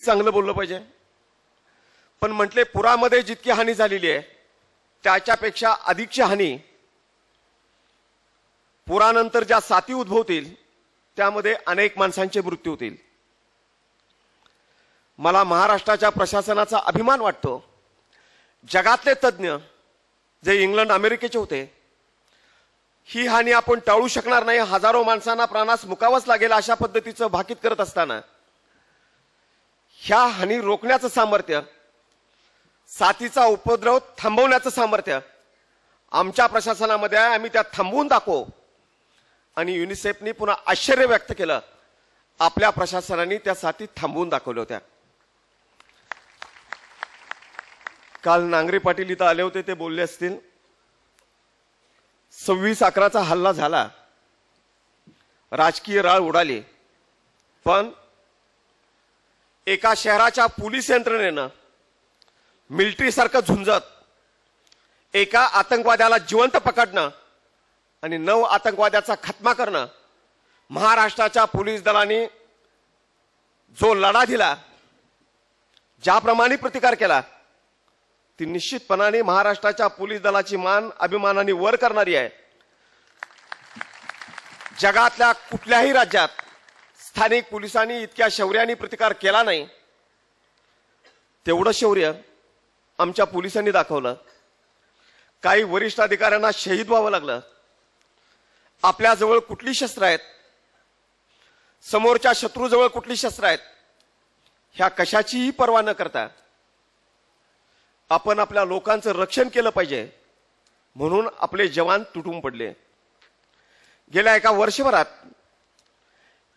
चांगलं बोललं पाहिजे, पण म्हटले पुरामध्ये जितकी हानी झालेली आहे त्याच्यापेक्षा अधिकची हानी पुरानंतर ज्या साथी उद्भवतील त्यामध्ये अनेक माणसांचे मृत्यू होतील. मला महाराष्ट्राच्या प्रशासनाचा अभिमान वाटतो. जगातले तज्ञ जे इंग्लंड अमेरिकेचे होते, ही हानी आपण टाळू शकणार नाही, हजारो माणसांना प्राणास मुकावंच लागेल अशा पद्धतीचं भाकीत करत असताना ह्या हानी रोखण्याचं सामर्थ्य, साथीचा उपद्रव थांबवण्याचं सामर्थ्य आमच्या प्रशासनामध्ये आहे. आम्ही त्या थांबवून दाखवू. आणि युनिसेफनी पुन्हा आश्चर्य व्यक्त केलं, आपल्या प्रशासनाने त्या साथी थांबवून दाखवल्या होत्या. काल नांगरे पाटील इथं आले होते, ते बोलले असतील 26/11चा हल्ला झाला, राजकीय राळ उडाली, पण एका शहराच्या पोलीस यंत्रणेनं मिलिटरी सारखं झुंजत एका आतंकवाद्याला जिवंत पकडणं आणि 9 आतंकवाद्याचा खात्मा करणं, महाराष्ट्राच्या पोलीस दलाने जो लढा दिला, ज्याप्रमाणे प्रतिकार केला, ती निश्चितपणाने महाराष्ट्राच्या पोलीस दलाची मान अभिमानाने वर करणारी आहे. जगातल्या कुठल्याही राज्यात स्थानिक पोलिसांनी इतक्या शौर्याने प्रतिकार केला नाही, तेवढं शौर्य आमच्या पोलिसांनी दाखवलं. काही वरिष्ठ अधिकाऱ्यांना शहीद व्हावं लागलं. आपल्याजवळ कुठली शस्त्र आहेत, समोरच्या शत्रूजवळ कुठली शस्त्र आहेत, ह्या कशाचीही पर्वा न करता आपण आपल्या लोकांचं रक्षण केलं पाहिजे म्हणून आपले जवान तुटून पडले. गेल्या एका वर्षभरात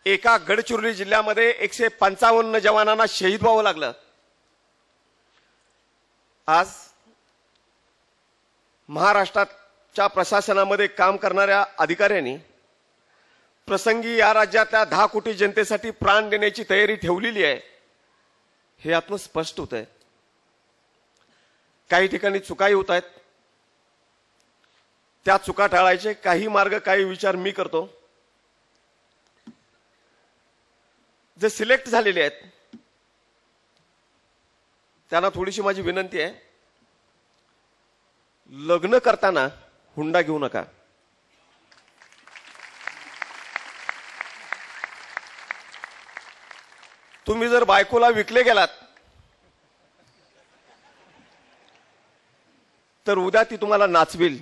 एका गडचिरोली जिल्ह्यामध्ये 155 जवानांना शहीद व्हावं लागलं. आज महाराष्ट्राच्या प्रशासनामध्ये काम करणाऱ्या अधिकाऱ्यांनी प्रसंगी या राज्यातल्या 10 कोटी जनतेसाठी प्राण देण्याची तयारी ठेवलेली आहे, हे यातून स्पष्ट होत आहे. काही ठिकाणी चुकाही होत आहेत, त्या चुका टाळायचे काही मार्ग, काही विचार मी करतो. जे सिलेक्ट झालेले आहेत त्यांना थोडीशी माझी विनंती आहे, लग्न करताना हुंडा घेऊ नका. तुम्ही जर बायकोला विकले गेलात तर उद्या ती तुम्हाला नाचवेल.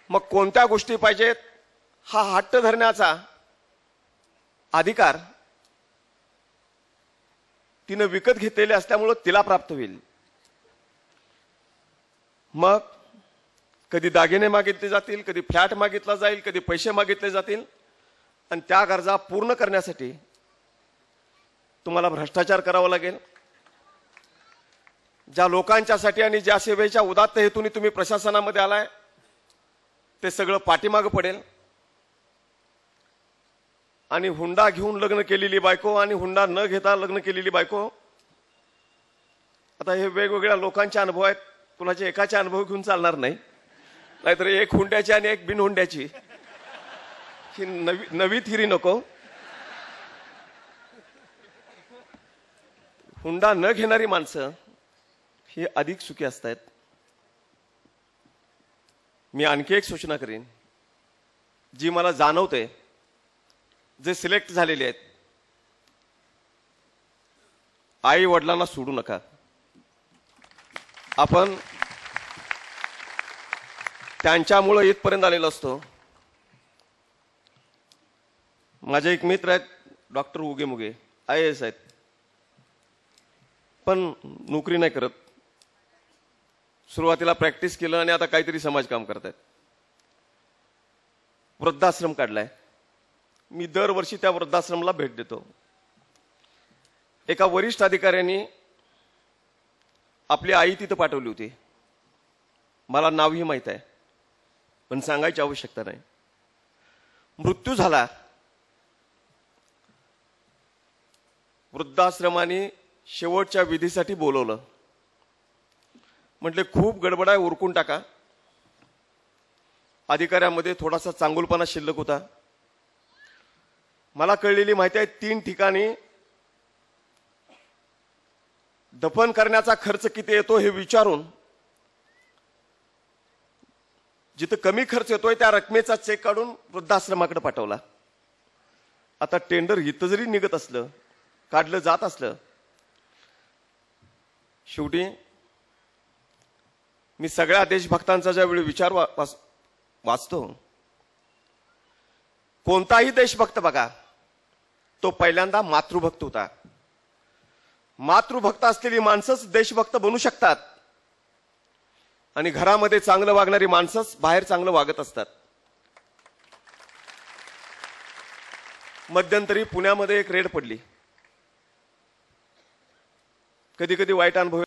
मग कोणत्या गोष्टी पाहिजेत, हा हट्ट धरण्याचा अधिकार तिने विकत घेतलेले असल्यामुळे तिला प्राप्त होईल. मग कधी दागिने मागितले जातील, कधी फ्लॅट मागितला जाईल, कधी पैसे मागितले जातील, आणि त्या गरजा पूर्ण करण्यासाठी तुम्हाला भ्रष्टाचार करावा लागेल. ज्या लोकांच्यासाठी आणि ज्या सेवेच्या उदात्त हेतूने तुम्ही प्रशासनामध्ये आलाय ते सगळं पाठीमागं पडेल. आणि हुंडा घेऊन लग्न केलेली बायको आणि हुंडा न घेता लग्न केलेली बायको, आता हे वेगवेगळ्या लोकांचे अनुभव आहेत, कुणाचे एकाचे अनुभव घेऊन चालणार नाही. नाहीतर एक हुंड्याची आणि एक बिनहुंड्याची ही नवी थिरी नको. हुंडा न घेणारी माणसं ही अधिक सुखी असतात. मी आणखी एक सूचना करीन जी मला जाणवते, जे सिलेक्ट झालेले आहेत, आई वडिलांना सोडू नका. आपण त्यांच्यामुळे इथपर्यंत आलेलो असतो. माझे एक मित्र आहेत डॉक्टर उगे मुगे, IAS आहेत, पण नोकरी नाही करत. सुरुवातीला प्रॅक्टिस केलं आणि आता काहीतरी समाजकाम करतायत. वृद्धाश्रम काढलाय. मी दरवर्षी त्या वृद्धाश्रमला भेट देतो. एका वरिष्ठ अधिकाऱ्यांनी आपली आई तिथं पाठवली होती. मला नावही माहित आहे, पण सांगायची आवश्यकता नाही. मृत्यू झाला. वृद्धाश्रमाने शेवटच्या विधीसाठी बोलवलं. म्हटले खूप गडबड आहे, उरकून टाका. अधिकाऱ्यामध्ये थोडासा चांगुलपणा शिल्लक होता. मला कळलेली माहिती आहे 3 ठिकाणी दफन करण्याचा खर्च किती येतो हे विचारून जिथे कमी खर्च येतोय त्या रकमेचा चेक काढून वृद्धाश्रमाकडे पाठवला. आता टेंडर इथं जरी निघत असलं, काढलं जात असलं, शेवटी मी सगळ्या देशभक्तांचा ज्यावेळी विचार वाचतो, कोणताही देशभक्त बघा तो पहिल्यांदा मातृभक्त होता. मातृभक्त असलेली माणसंच देशभक्त बनू शकतात आणि घरामध्ये चांगलं वागणारी माणसंच बाहेर चांगलं वागत असतात. मध्यंतरी पुण्यामध्ये एक रेड पडली. कधी कधी वाईट अनुभव